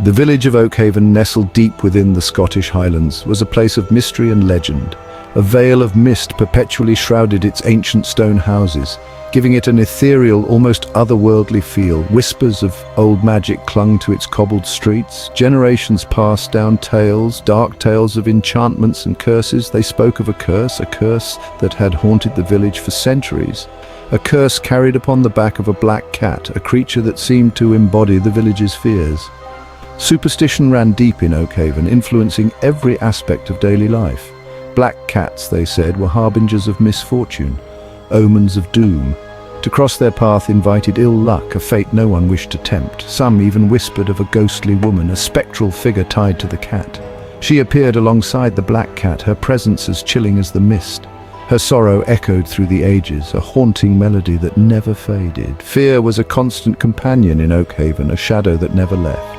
The village of Oakhaven, nestled deep within the Scottish Highlands, was a place of mystery and legend. A veil of mist perpetually shrouded its ancient stone houses, giving it an ethereal, almost otherworldly feel. Whispers of old magic clung to its cobbled streets. Generations passed down tales, dark tales of enchantments and curses. They spoke of a curse that had haunted the village for centuries. A curse carried upon the back of a black cat, a creature that seemed to embody the village's fears. Superstition ran deep in Oakhaven, influencing every aspect of daily life. Black cats, they said, were harbingers of misfortune, omens of doom. To cross their path invited ill luck, a fate no one wished to tempt. Some even whispered of a ghostly woman, a spectral figure tied to the cat. She appeared alongside the black cat, her presence as chilling as the mist. Her sorrow echoed through the ages, a haunting melody that never faded. Fear was a constant companion in Oakhaven, a shadow that never left.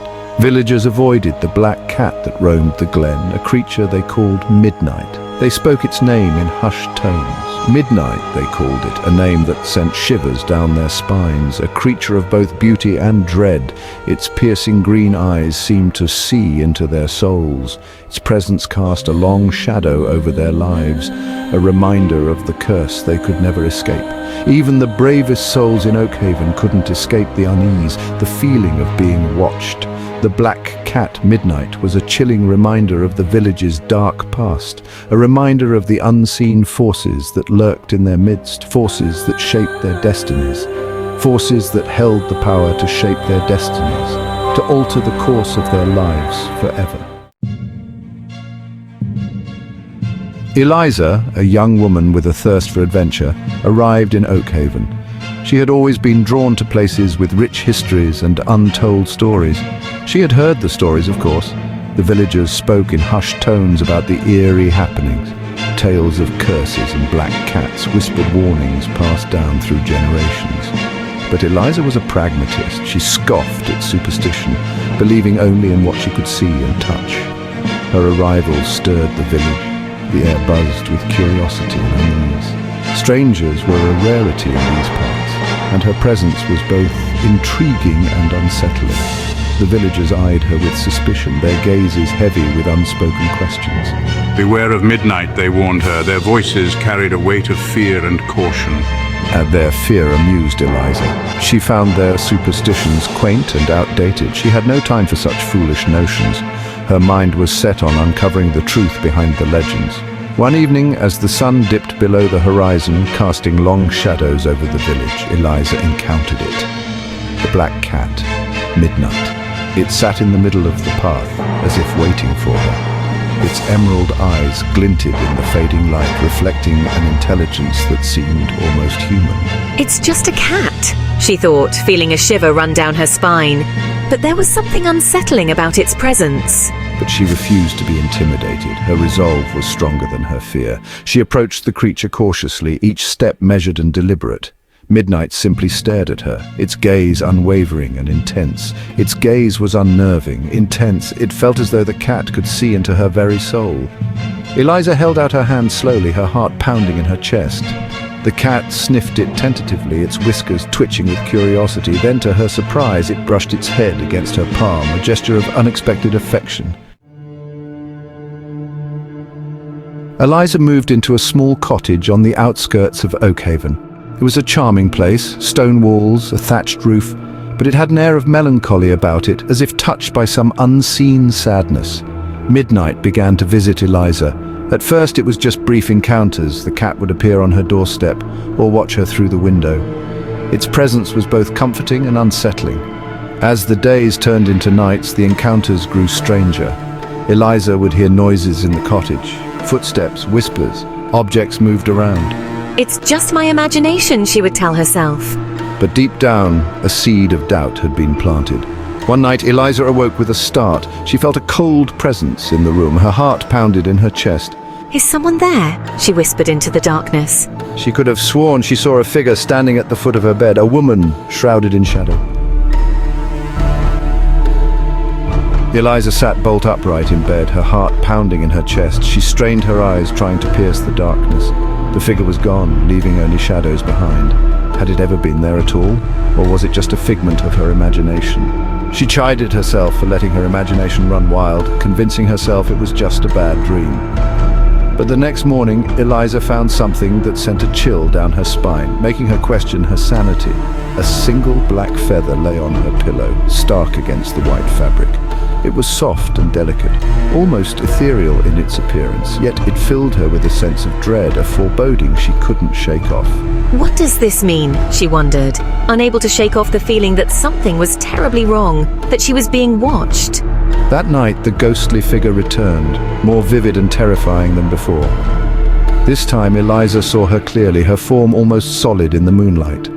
Villagers avoided the black cat that roamed the glen, a creature they called Midnight. They spoke its name in hushed tones. Midnight, they called it, a name that sent shivers down their spines, a creature of both beauty and dread. Its piercing green eyes seemed to see into their souls. Its presence cast a long shadow over their lives, a reminder of the curse they could never escape. Even the bravest souls in Oakhaven couldn't escape the unease, the feeling of being watched. The black cat, Midnight, was a chilling reminder of the village's dark past, a reminder of the unseen forces that lurked in their midst, forces that shaped their destinies, forces that held the power to shape their destinies, to alter the course of their lives forever. Eliza, a young woman with a thirst for adventure, arrived in Oakhaven. She had always been drawn to places with rich histories and untold stories. She had heard the stories, of course. The villagers spoke in hushed tones about the eerie happenings. Tales of curses and black cats, whispered warnings passed down through generations. But Eliza was a pragmatist. She scoffed at superstition, believing only in what she could see and touch. Her arrival stirred the village. The air buzzed with curiosity and unease. Strangers were a rarity in these parts, and her presence was both intriguing and unsettling. The villagers eyed her with suspicion, their gazes heavy with unspoken questions. "Beware of Midnight," they warned her. Their voices carried a weight of fear and caution. Their fear amused Eliza. She found their superstitions quaint and outdated. She had no time for such foolish notions. Her mind was set on uncovering the truth behind the legends. One evening, as the sun dipped below the horizon, casting long shadows over the village, Eliza encountered it. The black cat, Midnight. It sat in the middle of the path, as if waiting for her. Its emerald eyes glinted in the fading light, reflecting an intelligence that seemed almost human. "It's just a cat," she thought, feeling a shiver run down her spine. But there was something unsettling about its presence. But she refused to be intimidated. Her resolve was stronger than her fear. She approached the creature cautiously, each step measured and deliberate. Midnight simply stared at her, its gaze unwavering and intense. Its gaze was unnerving, intense. It felt as though the cat could see into her very soul. Eliza held out her hand slowly, her heart pounding in her chest. The cat sniffed it tentatively, its whiskers twitching with curiosity. Then, to her surprise, it brushed its head against her palm, a gesture of unexpected affection. Eliza moved into a small cottage on the outskirts of Oakhaven. It was a charming place, stone walls, a thatched roof, but it had an air of melancholy about it, as if touched by some unseen sadness. Midnight began to visit Eliza. At first it was just brief encounters. The cat would appear on her doorstep or watch her through the window. Its presence was both comforting and unsettling. As the days turned into nights, the encounters grew stranger. Eliza would hear noises in the cottage, footsteps, whispers, objects moved around. "It's just my imagination," she would tell herself. But deep down, a seed of doubt had been planted. One night, Eliza awoke with a start. She felt a cold presence in the room. Her heart pounded in her chest. "Is someone there?" she whispered into the darkness. She could have sworn she saw a figure standing at the foot of her bed, a woman shrouded in shadow. Eliza sat bolt upright in bed, her heart pounding in her chest. She strained her eyes, trying to pierce the darkness. The figure was gone, leaving only shadows behind. Had it ever been there at all? Or was it just a figment of her imagination? She chided herself for letting her imagination run wild, convincing herself it was just a bad dream. But the next morning, Eliza found something that sent a chill down her spine, making her question her sanity. A single black feather lay on her pillow, stark against the white fabric. It was soft and delicate, almost ethereal in its appearance, yet it filled her with a sense of dread, a foreboding she couldn't shake off. What does this mean? She wondered, unable to shake off the feeling that something was terribly wrong, that she was being watched. That night, the ghostly figure returned, more vivid and terrifying than before. This time, Eliza saw her clearly, her form almost solid in the moonlight.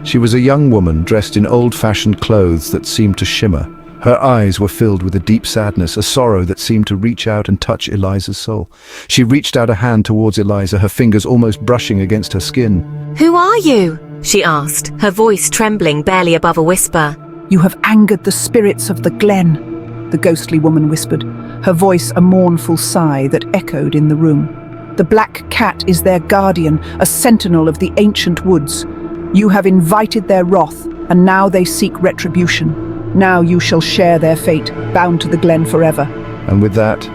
She was a young woman dressed in old-fashioned clothes that seemed to shimmer. Her eyes were filled with a deep sadness, a sorrow that seemed to reach out and touch Eliza's soul. She reached out a hand towards Eliza, her fingers almost brushing against her skin. "Who are you?" she asked, her voice trembling barely above a whisper. "You have angered the spirits of the glen," the ghostly woman whispered, her voice a mournful sigh that echoed in the room. "The black cat is their guardian, a sentinel of the ancient woods. You have invited their wrath, and now they seek retribution. Now you shall share their fate, bound to the glen forever." And with that,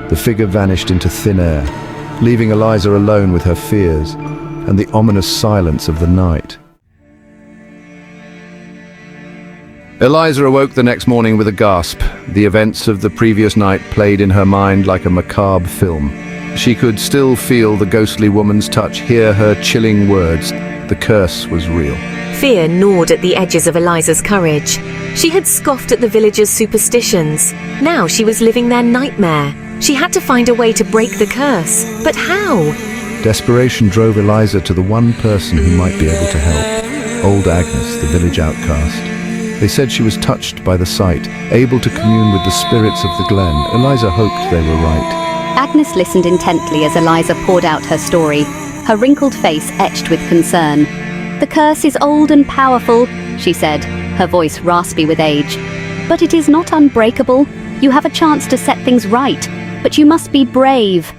the figure vanished into thin air, leaving Eliza alone with her fears and the ominous silence of the night. Eliza awoke the next morning with a gasp. The events of the previous night played in her mind like a macabre film. She could still feel the ghostly woman's touch, hear her chilling words. The curse was real. Fear gnawed at the edges of Eliza's courage. She had scoffed at the villagers' superstitions. Now she was living their nightmare. She had to find a way to break the curse. But how? Desperation drove Eliza to the one person who might be able to help. Old Agnes, the village outcast. They said she was touched by the sight, able to commune with the spirits of the glen. Eliza hoped they were right. Agnes listened intently as Eliza poured out her story, her wrinkled face etched with concern. "The curse is old and powerful," she said, her voice raspy with age. "But it is not unbreakable. You have a chance to set things right, but you must be brave."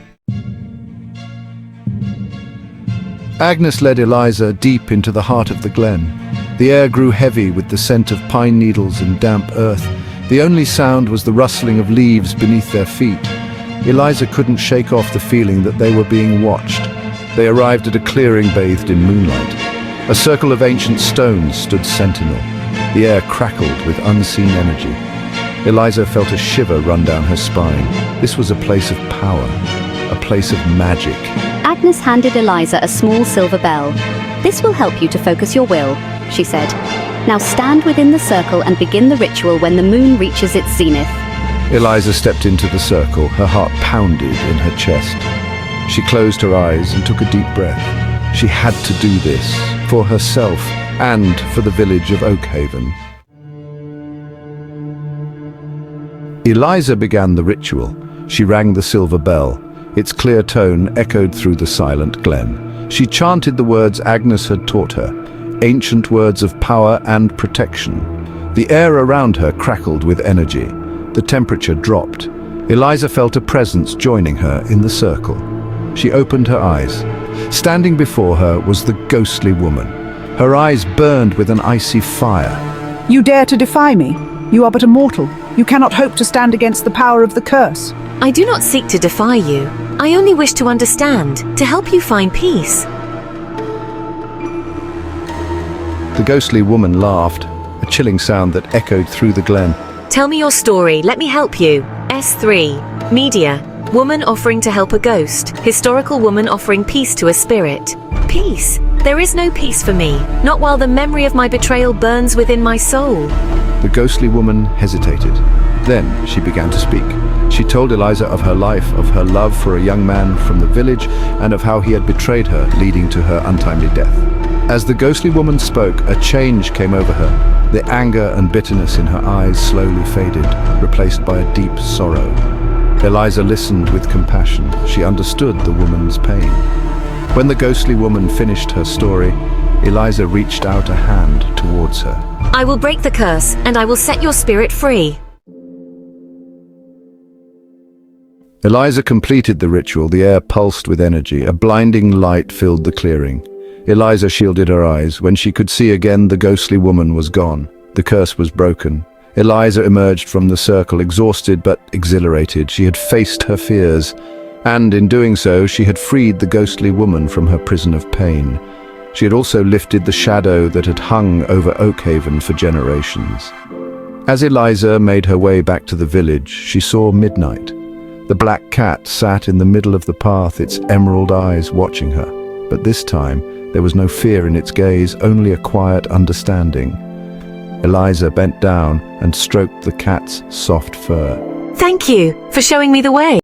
Agnes led Eliza deep into the heart of the glen. The air grew heavy with the scent of pine needles and damp earth. The only sound was the rustling of leaves beneath their feet. Eliza couldn't shake off the feeling that they were being watched. They arrived at a clearing bathed in moonlight. A circle of ancient stones stood sentinel. The air crackled with unseen energy. Eliza felt a shiver run down her spine. This was a place of power, a place of magic. Agnes handed Eliza a small silver bell. "This will help you to focus your will," she said. "Now stand within the circle and begin the ritual when the moon reaches its zenith." Eliza stepped into the circle, her heart pounded in her chest. She closed her eyes and took a deep breath. She had to do this, for herself and for the village of Oakhaven. Eliza began the ritual. She rang the silver bell. Its clear tone echoed through the silent glen. She chanted the words Agnes had taught her, ancient words of power and protection. The air around her crackled with energy. The temperature dropped. Eliza felt a presence joining her in the circle. She opened her eyes. Standing before her was the ghostly woman. Her eyes burned with an icy fire. "You dare to defy me? You are but a mortal. You cannot hope to stand against the power of the curse." "I do not seek to defy you. I only wish to understand, to help you find peace." The ghostly woman laughed, a chilling sound that echoed through the glen. "Tell me your story. Let me help you." S3. Media. Woman offering to help a ghost. Historical woman offering peace to a spirit. Peace? There is no peace for me, not while the memory of my betrayal burns within my soul. The ghostly woman hesitated. Then she began to speak. She told Eliza of her life, of her love for a young man from the village, and of how he had betrayed her, leading to her untimely death. As the ghostly woman spoke, a change came over her. The anger and bitterness in her eyes slowly faded, replaced by a deep sorrow. Eliza listened with compassion. She understood the woman's pain. When the ghostly woman finished her story, Eliza reached out a hand towards her. "I will break the curse, and I will set your spirit free." Eliza completed the ritual. The air pulsed with energy. A blinding light filled the clearing. Eliza shielded her eyes. When she could see again, the ghostly woman was gone. The curse was broken. Eliza emerged from the circle, exhausted but exhilarated. She had faced her fears, and in doing so, she had freed the ghostly woman from her prison of pain. She had also lifted the shadow that had hung over Oakhaven for generations. As Eliza made her way back to the village, she saw Midnight. The black cat sat in the middle of the path, its emerald eyes watching her. But this time, there was no fear in its gaze, only a quiet understanding. Eliza bent down and stroked the cat's soft fur. Thank you for showing me the way.